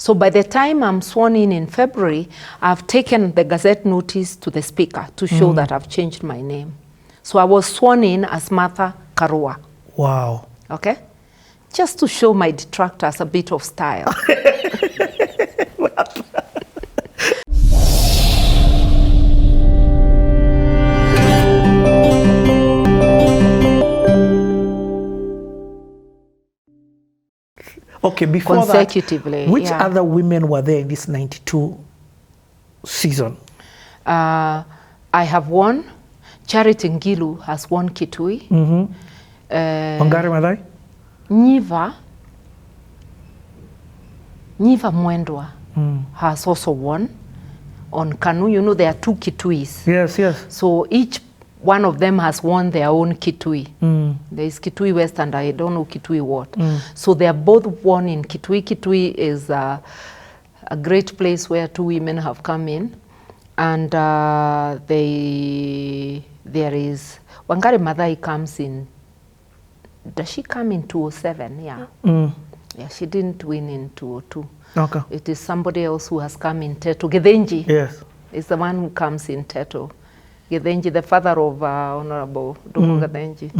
So by the time I'm sworn in February, I've taken the Gazette notice to the Speaker to show that I've changed my name. So I was sworn in as Martha Karua. Wow. Okay? Just to show my detractors a bit of style. Okay, before consecutively, that, which other women were there in this 92 season? I have won. Charity Ngilu has won Kitui. Wangari Maathai? Nyiva Mwendwa has also won. On Kanu, you know, there are 2 Kituis. Yes, yes. So each one of them has won their own Kitui. There is Kitui West and I don't know Kitui what. So they are both won in Kitui. Kitui is a great place where 2 women have come in. And there is, Wangari Maathai comes in, does she come in 2007? Yeah. Yeah, she didn't win in 2002. Okay. It is somebody else who has come in Teto. Gethenji. Yes. Is the one who comes in Teto. Gethenji, the father of Honorable Domo Gethenji.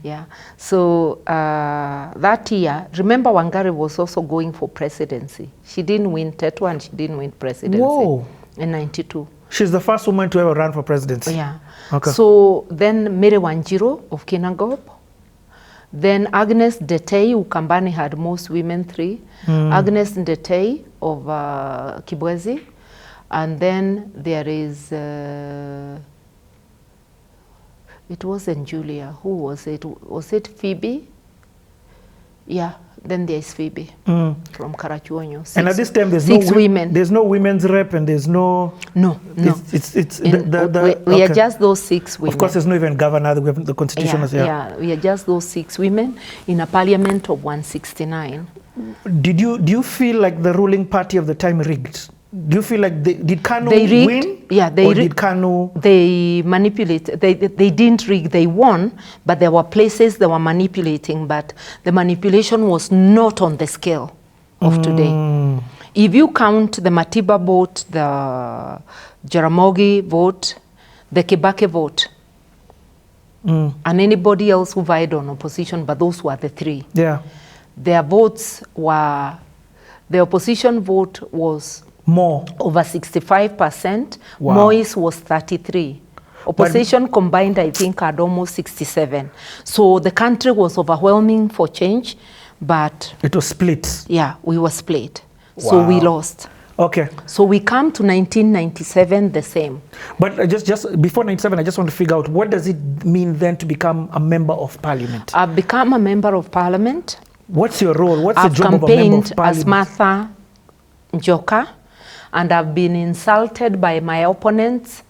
Yeah. So that year, remember Wangari was also going for presidency. She didn't win Teto and she didn't win presidency. Whoa. In 92. She's the first woman to ever run for presidency. Yeah. Okay. So then Mary Wanjiru of Kinangop. Then Agnes Detei, Ukambani had most women 3. Agnes Detei of Kibwezi. And then there is, it wasn't Julia. Who was it? Was it Phoebe? Yeah, then there is Phoebe from Karachuonyo. And at this time, there's 6 women. There's no women's rep and there's no... No. We are just those 6 women. Of course, there's no even governor. We have the constitution. Yeah, we are just those 6 women in a parliament of 169. Do you feel like the ruling party of the time rigged? Do you feel like did Kanu win? Yeah, or did Kanu... They manipulate. They didn't rig. They won, but there were places they were manipulating, but the manipulation was not on the scale of today. If you count the Matiba vote, the Jaramogi vote, the Kibaki vote, and anybody else who vied on opposition, but those were the 3. Yeah. Their votes were, the opposition vote was more. Over 65%. Wow. Moise was 33. Opposition combined, I think, had almost 67. So the country was overwhelming for change, but... It was split. Yeah, we were split. Wow. So we lost. Okay. So we come to 1997 the same. But just before 97, I just want to figure out, what does it mean then to become a member of parliament? I've become a member of parliament. What's your role? What's the job of a member of parliament? I've campaigned as Martha Njoka, and I've been insulted by my opponents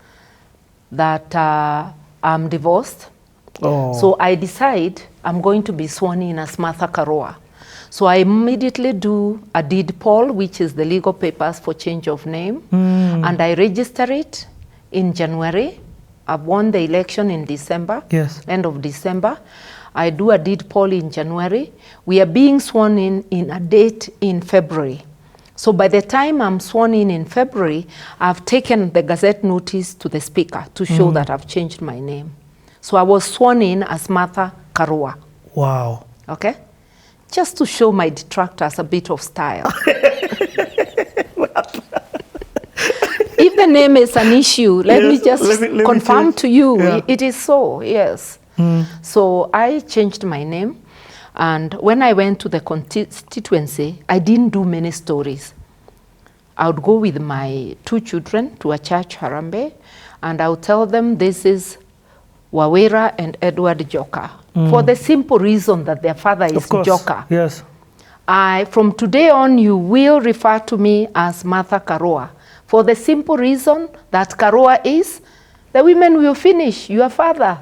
that I'm divorced. Oh. So I decide I'm going to be sworn in as Martha Karua. So I immediately do a deed poll, which is the legal papers for change of name, and I register it in January. I've won the election in December, end of December. I do a deed poll in January. We are being sworn in a date in February. So by the time I'm sworn in February, I've taken the Gazette notice to the Speaker to show that I've changed my name. So I was sworn in as Martha Karua. Wow. Okay? Just to show my detractors a bit of style. If the name is an issue, let me just confirm to you, it is so, yes. So I changed my name. And when I went to the constituency, I didn't do many stories. I would go with my 2 children to a church, Harambe, and I would tell them this is Wawera and Edward Joka, for the simple reason that their father is Joka. Yes. From today on, you will refer to me as Martha Karua, for the simple reason that Karua is, the women will finish your father.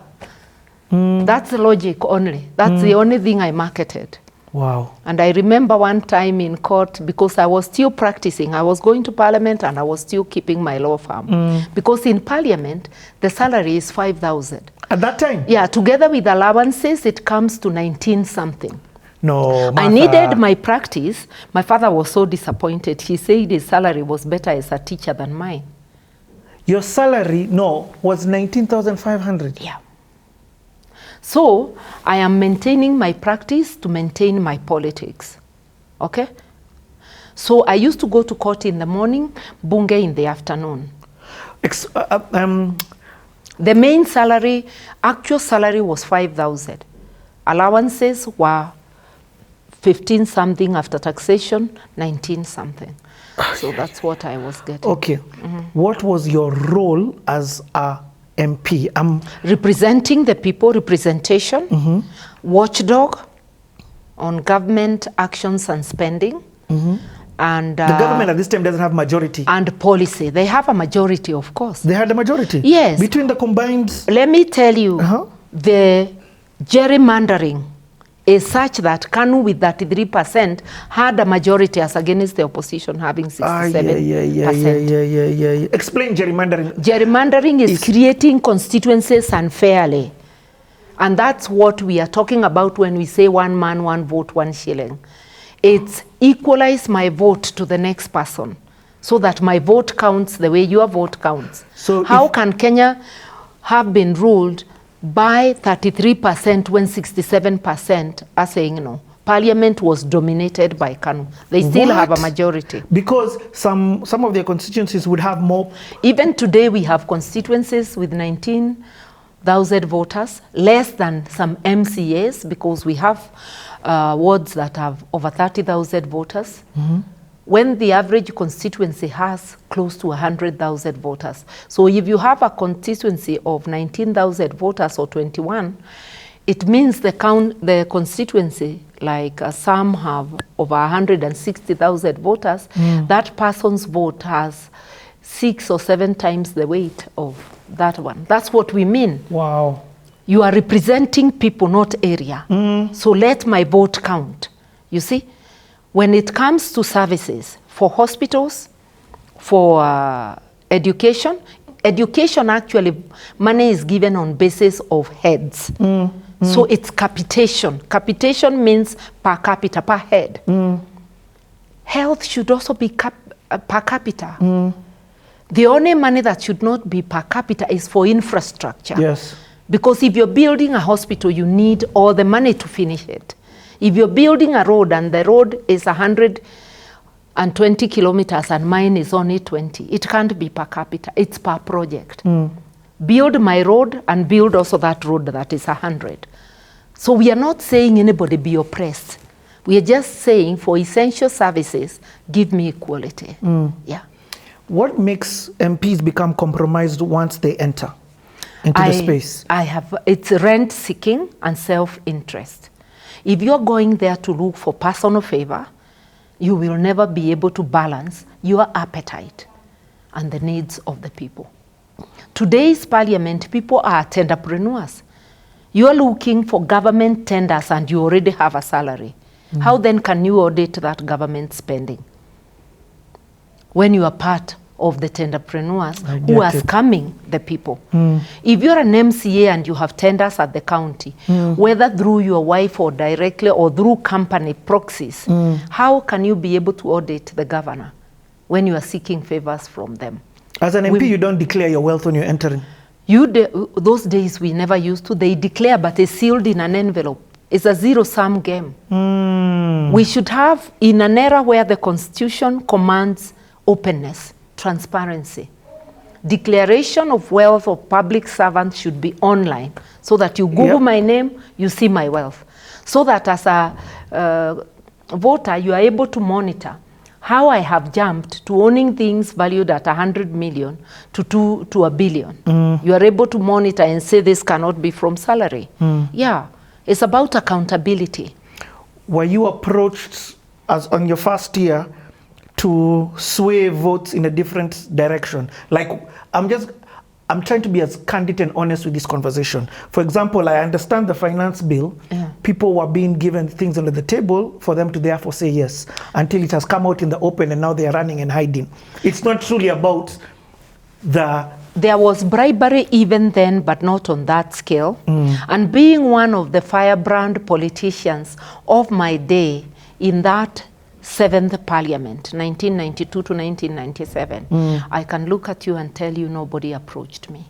That's the logic only. That's the only thing I marketed. Wow. And I remember one time in court, because I was still practicing, I was going to parliament and I was still keeping my law firm. Because in parliament, the salary is 5,000. At that time? Yeah, together with allowances, it comes to 19 something. No, Martha. I needed my practice. My father was so disappointed. He said his salary was better as a teacher than mine. Your salary, was 19,500. Yeah. So I am maintaining my practice to maintain my politics. Okay? So I used to go to court in the morning, bunge in the afternoon. The main salary, actual salary was 5,000. Allowances were 15 something after taxation, 19 something. So that's what I was getting. Okay. What was your role as a MP? Representing the people, representation, watchdog on government actions and spending. And the government at this time doesn't have majority. And policy. They have a majority, of course. They had a majority? Yes. Between the combined... Let me tell you, the gerrymandering is such that KANU with 33% had a majority as against the opposition having 67%. Explain gerrymandering. Gerrymandering is creating constituencies unfairly. And that's what we are talking about when we say 1 man, 1 vote, 1 shilling. It's equalize my vote to the next person so that my vote counts the way your vote counts. So how can Kenya have been ruled by 33% when 67% are saying no? Parliament was dominated by KANU. They still have a majority. Because some of their constituencies would have more. Even today we have constituencies with 19,000 voters, less than some MCAs, because we have wards that have over 30,000 voters. When the average constituency has close to 100,000 voters. So if you have a constituency of 19,000 voters or 21, it means the constituency, like some have over 160,000 voters, that person's vote has 6 or 7 times the weight of that one. That's what we mean. Wow. You are representing people, not area. So let my vote count. You see? When it comes to services, for hospitals, for education actually, money is given on basis of heads. So it's capitation. Capitation means per capita, per head. Health should also be per capita. The only money that should not be per capita is for infrastructure. Yes. Because if you're building a hospital, you need all the money to finish it. If you're building a road and the road is 120 kilometers and mine is only 20, it can't be per capita, it's per project. Build my road and build also that road that is 100. So we are not saying anybody be oppressed. We are just saying for essential services, give me equality. Yeah. What makes MPs become compromised once they enter into the space? It's rent seeking and self-interest. If you're going there to look for personal favor, you will never be able to balance your appetite and the needs of the people. Today's parliament, people are tenderpreneurs. You're looking for government tenders and you already have a salary. How then can you audit that government spending? When you are part of the tenderpreneurs who are scamming the people. If you're an MCA and you have tenders at the county, whether through your wife or directly or through company proxies, how can you be able to audit the governor when you are seeking favors from them? As an MP, you don't declare your wealth when you're entering. Those days we never used to. They declare, but it's sealed in an envelope. It's a zero-sum game. We should have, in an era where the Constitution commands openness, transparency, declaration of wealth of public servants should be online, so that you Google my name, you see my wealth. So that as a voter, you are able to monitor how I have jumped to owning things valued at 100 million to $1 billion. You are able to monitor and say this cannot be from salary. Yeah, it's about accountability. Were you approached as on your first year to sway votes in a different direction? Like, I'm trying to be as candid and honest with this conversation. For example, I understand the finance bill. People were being given things under the table for them to therefore say yes, until it has come out in the open and now they are running and hiding. It's not truly about the There was bribery even then, but not on that scale. And being one of the firebrand politicians of my day in that 7th Parliament, 1992 to 1997, I can look at you and tell you nobody approached me.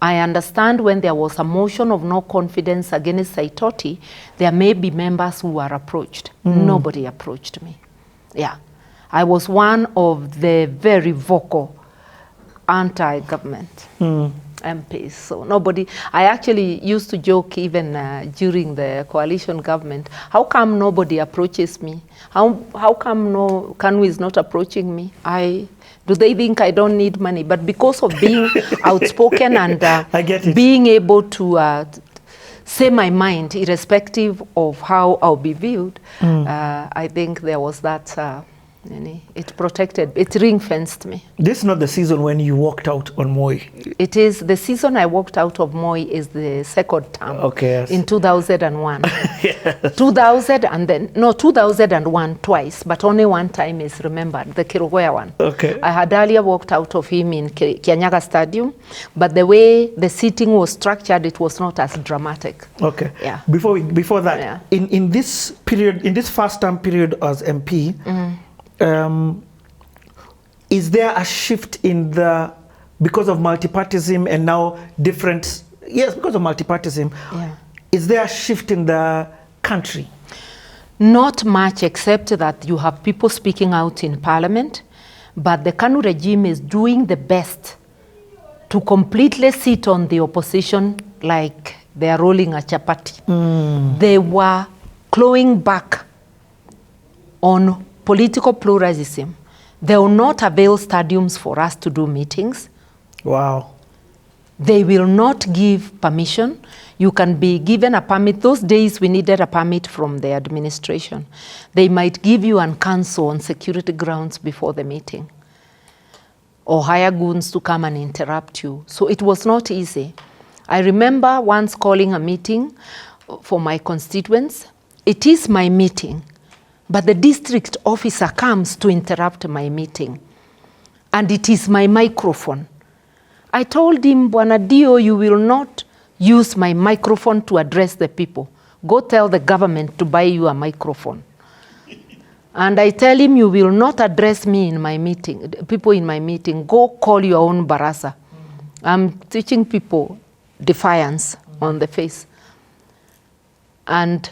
I understand when there was a motion of no confidence against Saitoti, there may be members who were approached. Nobody approached me. Yeah. I was one of the very vocal anti-government MPs. So nobody, I actually used to joke even during the coalition government, how come nobody approaches me? How come no Kanu is not approaching me? Do they think I don't need money? But because of being outspoken and being able to say my mind, irrespective of how I'll be viewed, I think there was that, it protected, it ring-fenced me. This is not the season when you walked out on Moi. It is, the season I walked out of Moi is the second term. Okay, yes. In 2001. Yes. 2000 and then, no, 2001 twice, but only one time is remembered, the Kirugoya one. Okay. I had earlier walked out of him in Kianyaga Stadium, but the way the seating was structured, it was not as dramatic. Okay. Yeah. Before that, in this period, in this first term period as MP, is there a shift in the, because of multipartism and now different, yes, because of multipartism, is there a shift in the country? Not much, except that you have people speaking out in parliament, but the Kanu regime is doing the best to completely sit on the opposition like they are rolling a chapati. They were clawing back on political pluralism. They will not avail stadiums for us to do meetings. Wow. They will not give permission. You can be given a permit. Those days we needed a permit from the administration. They might give you and cancel on security grounds before the meeting, or hire goons to come and interrupt you. So it was not easy. I remember once calling a meeting for my constituents. It is my meeting, but the district officer comes to interrupt my meeting, and it is my microphone. I told him, Bwana Dio, you will not use my microphone to address the people. Go tell the government to buy you a microphone. And I tell him, you will not address me in my meeting, people in my meeting. Go call your own barasa. I'm teaching people defiance on the face. And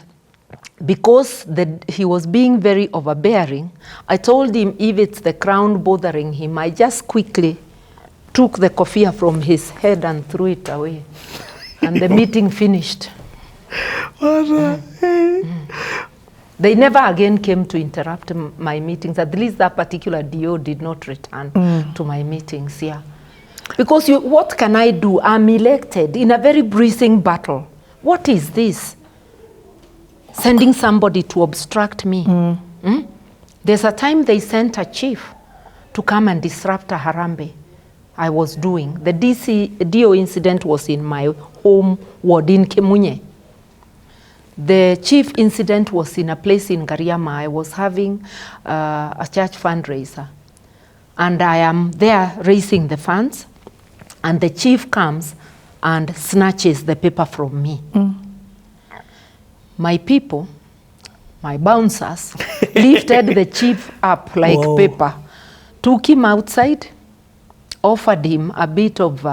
because he was being very overbearing, I told him if it's the crown bothering him, I just quickly took the kofia from his head and threw it away. And the meeting finished. They never again came to interrupt my meetings. At least that particular DO did not return to my meetings, Because what can I do? I'm elected in a very breathing battle. What is this? Sending somebody to obstruct me. There's a time they sent a chief to come and disrupt a harambe I was doing. The DO incident was in my home ward in Kemunye. The chief incident was in a place in Gariama. I was having a church fundraiser, and I am there raising the funds, and the chief comes and snatches the paper from me. My people, my bouncers, lifted the chief up like paper, took him outside, offered him a bit of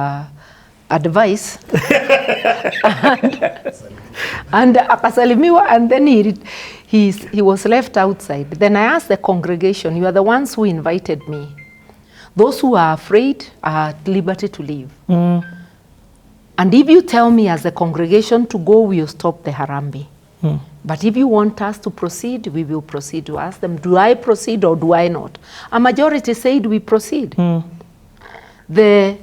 advice, and akasalimiwa, and then he was left outside. Then I asked the congregation, you are the ones who invited me. Those who are afraid are at liberty to leave. And if you tell me as a congregation to go, we'll stop the harambe. But if you want us to proceed, we will proceed. To ask them, do I proceed or do I not? A majority said we proceed. The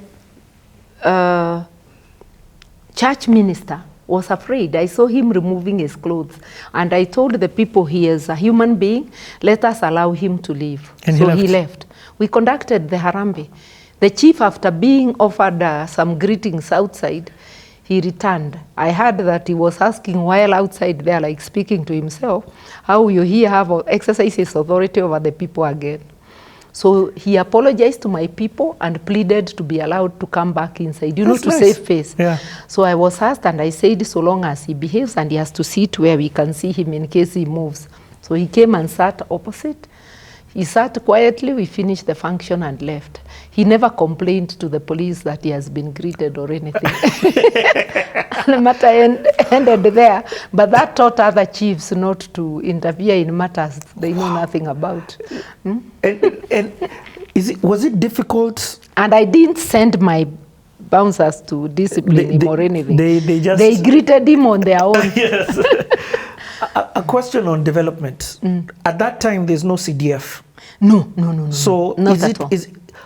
church minister was afraid. I saw him removing his clothes. And I told the people, he is a human being. Let us allow him to leave. And so he left. We conducted the harambe. The chief, after being offered some greetings outside, he returned. I heard that he was asking while outside there, like speaking to himself, how will he have exercise his authority over the people again? So he apologized to my people and pleaded to be allowed to come back inside, you know, to nice. save face. Yeah. So I was asked, and I said, so long as he behaves and he has to sit where we can see him in case he moves. So he came and sat opposite. He sat quietly, we finished the function and left. He never complained to the police that he has been greeted or anything. The matter ended there. But that taught other chiefs not to interfere in matters they know nothing about. And was it difficult? And I didn't send my bouncers to discipline him or anything. They greeted him on their own. Yes. A question on development. At that time, there's no CDF. No. So not at all.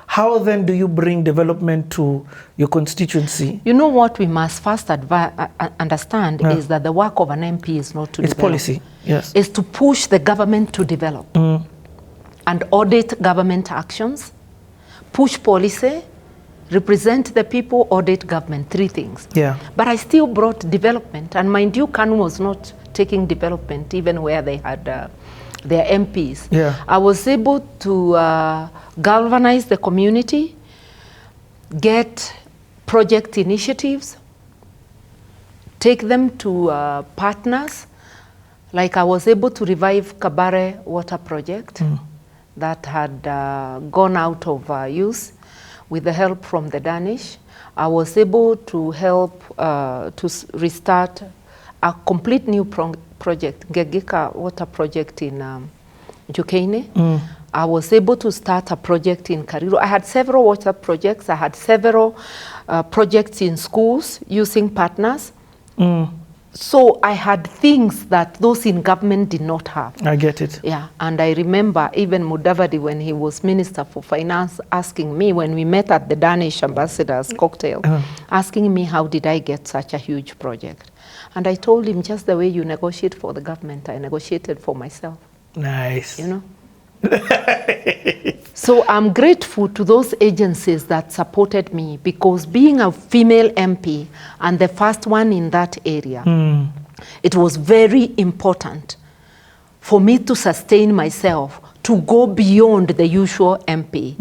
How then do you bring development to your constituency? You know what we must first understand is that the work of an MP is not to develop. It's policy, yes. It's to push the government to develop and audit government actions, push policy, represent the people, audit government, 3 things. Yeah. But I still brought development, and mind you, KANU was not taking development even where they had their MPs. Yeah. I was able to galvanize the community, get project initiatives, take them to partners. Like I was able to revive Kabare water project that had gone out of use with the help from the Danish. I was able to help to restart a complete new project, Gegeka water project in Jukaine. I was able to start a project in Kariru. I had several water projects. I had several projects in schools using partners. So I had things that those in government did not have. I get it. Yeah, and I remember even Mudavadi, when he was Minister for Finance, asking me, when we met at the Danish ambassador's cocktail, asking me how did I get such a huge project. And I told him, just the way you negotiate for the government, I negotiated for myself. Nice. You know? So I'm grateful to those agencies that supported me, because being a female MP and the first one in that area, it was very important for me to sustain myself, to go beyond the usual MP.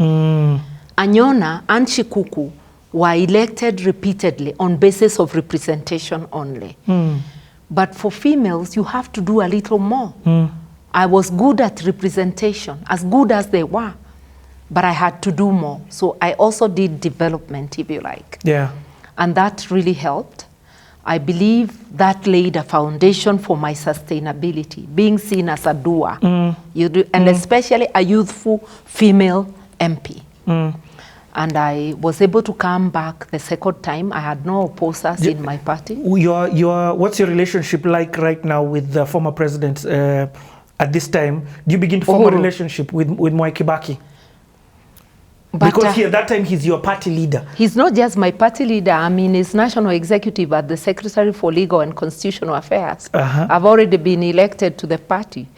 Anyona and Shikuku were elected repeatedly on basis of representation only. But for females, you have to do a little more. I was good at representation, as good as they were, but I had to do more. So I also did development, if you like. Yeah. And that really helped. I believe that laid a foundation for my sustainability, being seen as a doer, and especially a youthful female MP. And I was able to come back the second time. I had no opposers in my party. What's your relationship like right now with the former president at this time? Do you begin to form a relationship with Mwai Kibaki? But because at that time he's your party leader. He's not just my party leader. I mean, he's national executive at the Secretary for Legal and Constitutional Affairs. I've already been elected to the party.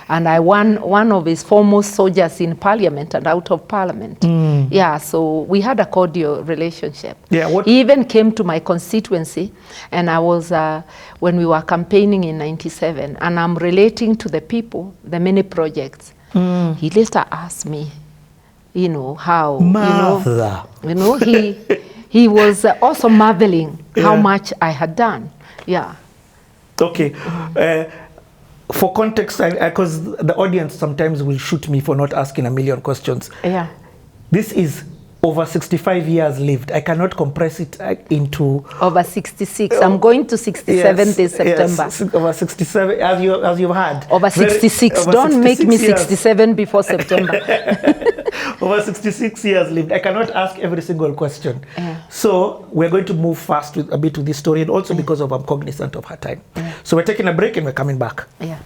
And I won one of his foremost soldiers in Parliament and out of Parliament. Yeah, so we had a cordial relationship. Yeah, he even came to my constituency, and I was, when we were campaigning in '97, and I'm relating to the people, the many projects. He later asked me, you know, how, Martha. He was also marveling how much I had done. Yeah. Okay. For context, because the audience sometimes will shoot me for not asking a million questions. Yeah. This is over 65 years lived. I cannot compress it into... Over 66. I'm going to 67 this September. Yes, over 67, as you've had. Over 66. Don't make me 67 before September. Over 66 years lived. I cannot ask every single question. So we're going to move fast a bit with this story, and also because I'm cognizant of her time. So we're taking a break and we're coming back. Yeah.